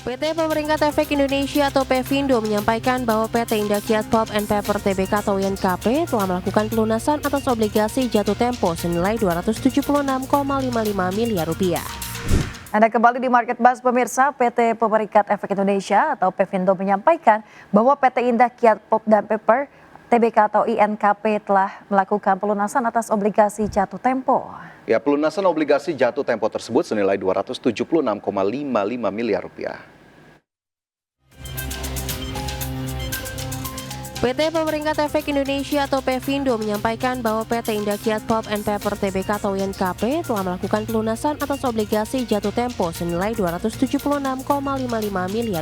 PT Pemeringkat Efek Indonesia atau PEVINDO menyampaikan bahwa PT Indakiat Pulp and Paper Tbk atau INKP telah melakukan pelunasan atas obligasi jatuh tempo senilai Rp276,55 miliar. Anda kembali di Market Buzz pemirsa. PT Pemeringkat Efek Indonesia atau PEVINDO menyampaikan bahwa PT Indakiat Pulp dan Paper Tbk atau INKP telah melakukan pelunasan atas obligasi jatuh tempo. Ya, pelunasan obligasi jatuh tempo tersebut senilai Rp276,55 miliar. PT Pemeringkat Efek Indonesia atau PEVINDO menyampaikan bahwa PT Indakiat Pulp and Paper Tbk atau INKP telah melakukan pelunasan atas obligasi jatuh tempo senilai Rp276,55 miliar.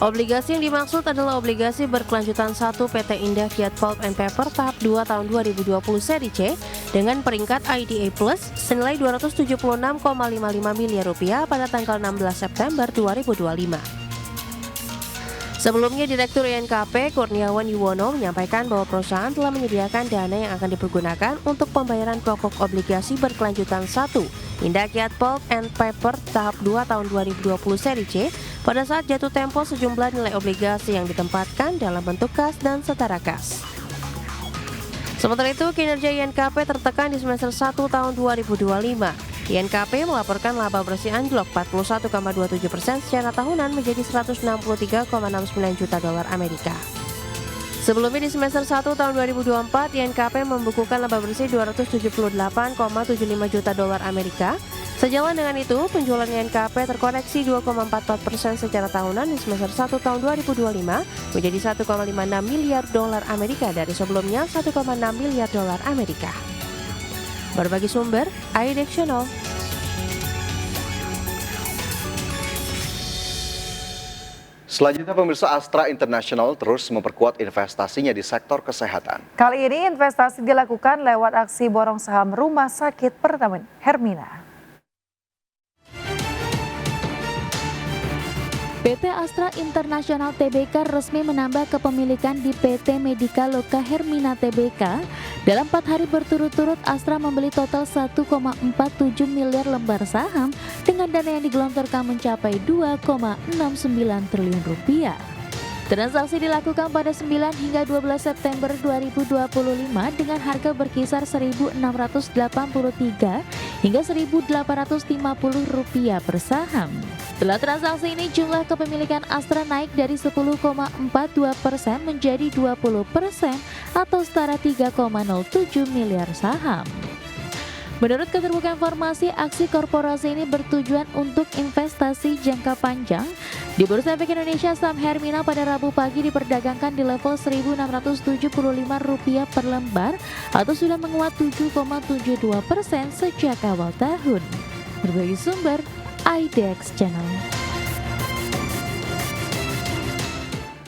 Obligasi yang dimaksud adalah obligasi berkelanjutan 1 PT Indakiat Pulp and Paper tahap 2 tahun 2020 seri C dengan peringkat IDA Plus senilai Rp276,55 miliar pada tanggal 16 September 2025. Sebelumnya, Direktur INKP Kurniawan Yuwono menyampaikan bahwa perusahaan telah menyediakan dana yang akan dipergunakan untuk pembayaran pokok obligasi berkelanjutan 1 Indakiat Pulp and Paper tahap 2 tahun 2020 seri C pada saat jatuh tempo sejumlah nilai obligasi yang ditempatkan dalam bentuk kas dan setara kas. Sementara itu, kinerja INKP tertekan di semester 1 tahun 2025. INKP melaporkan laba bersih anjlok 41,27% secara tahunan menjadi $163,69 juta Amerika. Sebelumnya di semester 1 tahun 2024, INKP membukukan laba bersih $278,75 juta Amerika. Sejalan dengan itu, penjualan INKP terkoreksi 2,44% secara tahunan di semester 1 tahun 2025 menjadi $1,56 miliar Amerika dari sebelumnya $1,6 miliar Amerika. Berbagi sumber, IDX Channel. Selanjutnya pemirsa, Astra International terus memperkuat investasinya di sektor kesehatan. Kali ini investasi dilakukan lewat aksi borong saham Rumah Sakit Hermina. PT Astra International Tbk resmi menambah kepemilikan di PT Medica Loka Hermina Tbk. Dalam 4 hari berturut-turut, Astra membeli total 1,47 miliar lembar saham dengan dana yang digelontorkan mencapai 2,69 triliun rupiah. Transaksi dilakukan pada 9 hingga 12 September 2025 dengan harga berkisar Rp1.683 hingga Rp1.850 per saham. Setelah transaksi ini, jumlah kepemilikan Astra naik dari 10,42% menjadi 20% atau setara 3,07 miliar saham. Menurut keterbukaan informasi, aksi korporasi ini bertujuan untuk investasi jangka panjang. Di Bursa Efek Indonesia, saham Hermina pada Rabu pagi diperdagangkan di level Rp1.675 per lembar atau sudah menguat 7,72% sejak awal tahun. Berbagi sumber, IDX Channel.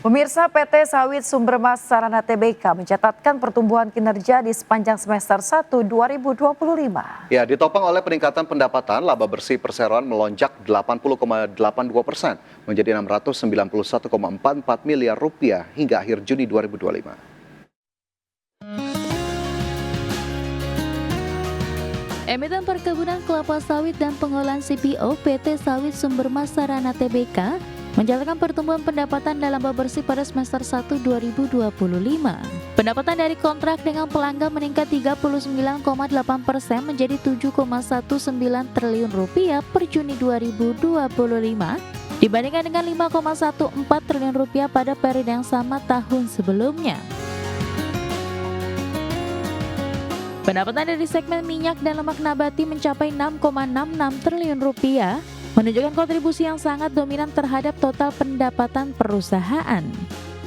Pemirsa, PT Sawit Sumbermas Sarana Tbk mencatatkan pertumbuhan kinerja di sepanjang semester 1 2025. Ya, ditopang oleh peningkatan pendapatan, laba bersih perseroan melonjak 80,82% menjadi Rp691,44 miliar hingga akhir Juni 2025. Emiten Perkebunan Kelapa Sawit dan Pengolahan CPO PT Sawit Sumbermas Sarana Tbk mencatatkan pertumbuhan pendapatan dan laba bersih pada semester 1 2025. Pendapatan dari kontrak dengan pelanggan meningkat 39,8% menjadi Rp7,19 triliun per Juni 2025 dibandingkan dengan Rp5,14 triliun pada periode yang sama tahun sebelumnya. Pendapatan dari segmen minyak dan lemak nabati mencapai Rp6,66 triliun, menunjukkan kontribusi yang sangat dominan terhadap total pendapatan perusahaan.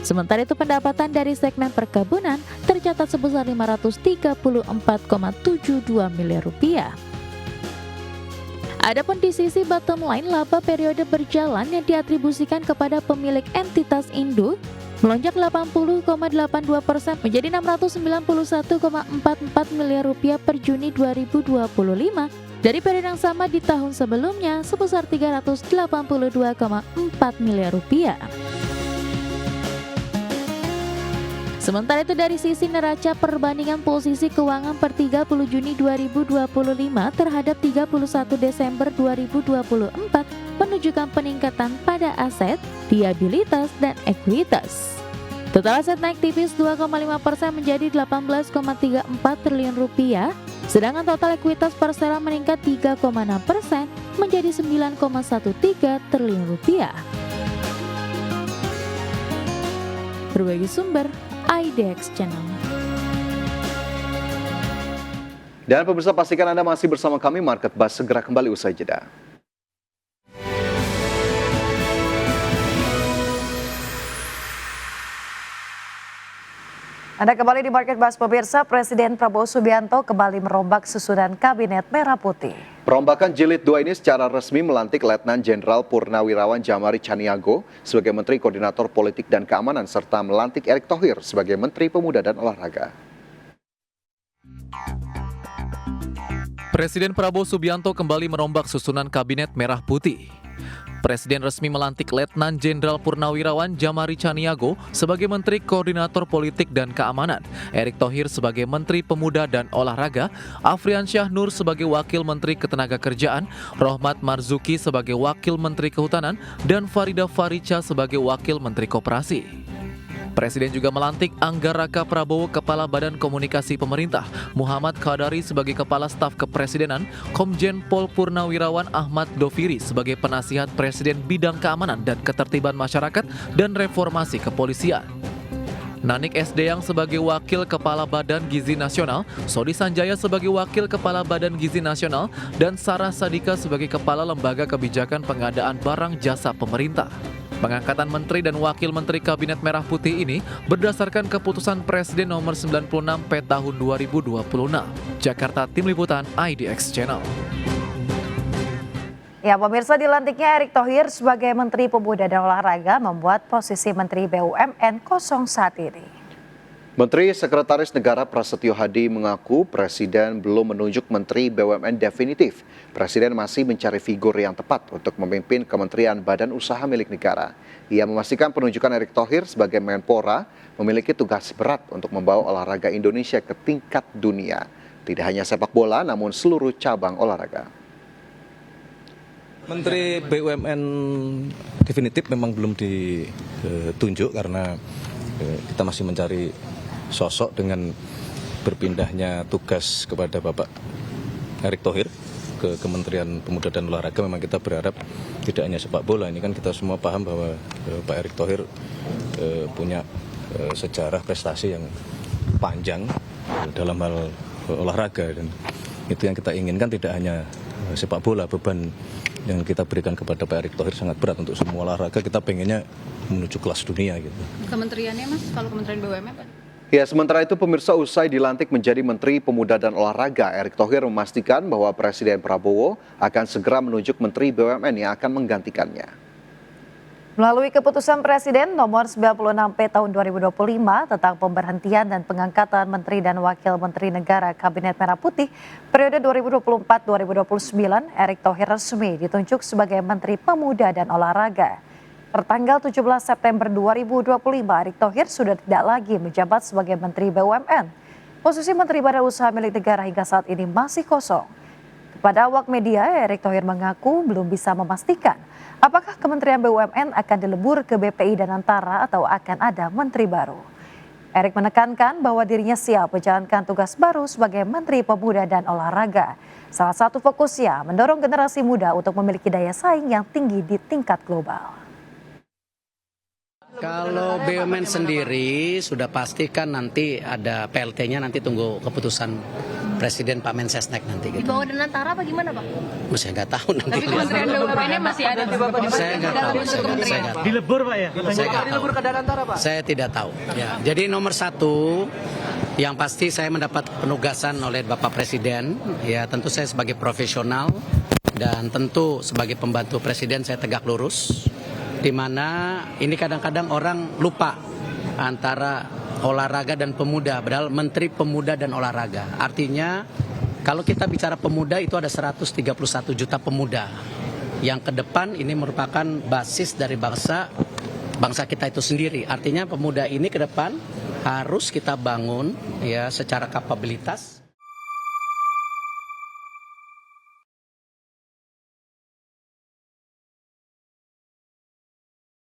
Sementara itu, pendapatan dari segmen perkebunan tercatat sebesar Rp534,72 miliar. Adapun di sisi bottom line, laba periode berjalan yang diatribusikan kepada pemilik entitas induk melonjak 80,82% menjadi Rp691,44 miliar per Juni 2025 dari periode yang sama di tahun sebelumnya sebesar Rp382,4 miliar. Sementara itu dari sisi neraca, perbandingan posisi keuangan per 30 Juni 2025 terhadap 31 Desember 2024 menunjukkan peningkatan pada aset, liabilitas, dan ekuitas. Total aset naik tipis 2,5% menjadi 18,34 triliun rupiah, sedangkan total ekuitas persera meningkat 3,6% menjadi 9,13 triliun rupiah. Berbagai sumber IDX Channel. Dan pemirsa, pastikan Anda masih bersama kami. Market Buzz segera kembali usai jeda. Anda kembali di Market Buzz pemirsa. Presiden Prabowo Subianto kembali merombak susunan Kabinet Merah Putih. Perombakan jilid 2 ini secara resmi melantik Letnan Jenderal Purnawirawan Djamari Caniago sebagai Menteri Koordinator Politik dan Keamanan serta melantik Erick Thohir sebagai Menteri Pemuda dan Olahraga. Presiden Prabowo Subianto kembali merombak susunan Kabinet Merah Putih. Presiden resmi melantik Letnan Jenderal Purnawirawan Djamari Caniago sebagai Menteri Koordinator Politik dan Keamanan, Erick Thohir sebagai Menteri Pemuda dan Olahraga, Afrian Syah Nur sebagai Wakil Menteri Ketenagakerjaan, Rohmat Marzuki sebagai Wakil Menteri Kehutanan, dan Farida Faricha sebagai Wakil Menteri Koperasi. Presiden juga melantik Angga Raka Prabowo Kepala Badan Komunikasi Pemerintah, Muhammad Qadari sebagai Kepala Staf Kepresidenan, Komjen Pol Purnawirawan Ahmad Doviri sebagai Penasihat Presiden Bidang Keamanan dan Ketertiban Masyarakat dan Reformasi Kepolisian. Nanik S. Deyang sebagai Wakil Kepala Badan Gizi Nasional, Sodi Sanjaya sebagai Wakil Kepala Badan Gizi Nasional, dan Sarah Sadika sebagai Kepala Lembaga Kebijakan Pengadaan Barang Jasa Pemerintah. Pengangkatan Menteri dan Wakil Menteri Kabinet Merah Putih ini berdasarkan keputusan Presiden nomor 96 tahun 2026. Jakarta, Tim Liputan IDX Channel. Ya, pemirsa, dilantiknya Erick Thohir sebagai Menteri Pemuda dan Olahraga membuat posisi Menteri BUMN kosong saat ini. Menteri Sekretaris Negara Prasetyo Hadi mengaku Presiden belum menunjuk Menteri BUMN definitif. Presiden masih mencari figur yang tepat untuk memimpin Kementerian Badan Usaha milik negara. Ia memastikan penunjukan Erick Thohir sebagai Menpora memiliki tugas berat untuk membawa olahraga Indonesia ke tingkat dunia. Tidak hanya sepak bola, namun seluruh cabang olahraga. Menteri BUMN definitif memang belum ditunjuk karena kita masih mencari sosok. Dengan berpindahnya tugas kepada Bapak Erick Thohir ke Kementerian Pemuda dan Olahraga, memang kita berharap tidak hanya sepak bola. Ini kan kita semua paham bahwa Pak Erick Thohir punya sejarah prestasi yang panjang dalam hal olahraga, dan itu yang kita inginkan, tidak hanya sepak bola. Beban yang kita berikan kepada Pak Erick Thohir sangat berat untuk semua olahraga. Kita pengennya menuju kelas dunia gitu. Kementeriannya, Mas, kalau Kementerian BUMN Pak? Ya, sementara itu pemirsa, usai dilantik menjadi Menteri Pemuda dan Olahraga, Erick Thohir memastikan bahwa Presiden Prabowo akan segera menunjuk Menteri BUMN yang akan menggantikannya. Melalui keputusan Presiden nomor 96P tahun 2025 tentang pemberhentian dan pengangkatan Menteri dan Wakil Menteri Negara Kabinet Merah Putih periode 2024-2029, Erick Thohir resmi ditunjuk sebagai Menteri Pemuda dan Olahraga. Tertanggal 17 September 2025, Erick Thohir sudah tidak lagi menjabat sebagai Menteri BUMN. Posisi Menteri Badan Usaha milik negara hingga saat ini masih kosong. Kepada awak media, Erick Thohir mengaku belum bisa memastikan apakah Kementerian BUMN akan dilebur ke BPI dan Antara atau akan ada menteri baru. Erick menekankan bahwa dirinya siap menjalankan tugas baru sebagai Menteri Pemuda dan Olahraga. Salah satu fokusnya mendorong generasi muda untuk memiliki daya saing yang tinggi di tingkat global. Kalau BUMN sendiri sudah pastikan nanti ada PLT-nya, nanti tunggu keputusan Presiden Pak Mensesnek nanti. Gitu. Di bawah dan Antara apa gimana, Pak? Saya nggak tahu nanti. Tapi Kementerian BUMN-nya masih ada di Bapak? Saya nggak tahu. Dilebur Pak ya? Saya nggak tahu. Dilebur ke Antara Pak? Saya tidak tahu. Ya, jadi nomor satu, yang pasti saya mendapat penugasan oleh Bapak Presiden. Ya, tentu saya sebagai profesional dan tentu sebagai pembantu Presiden saya tegak lurus. Di mana ini kadang-kadang orang lupa antara olahraga dan pemuda, padahal Menteri Pemuda dan Olahraga. Artinya kalau kita bicara pemuda itu ada 131 juta pemuda yang ke depan ini merupakan basis dari bangsa kita itu sendiri. Artinya pemuda ini ke depan harus kita bangun ya secara kapabilitas.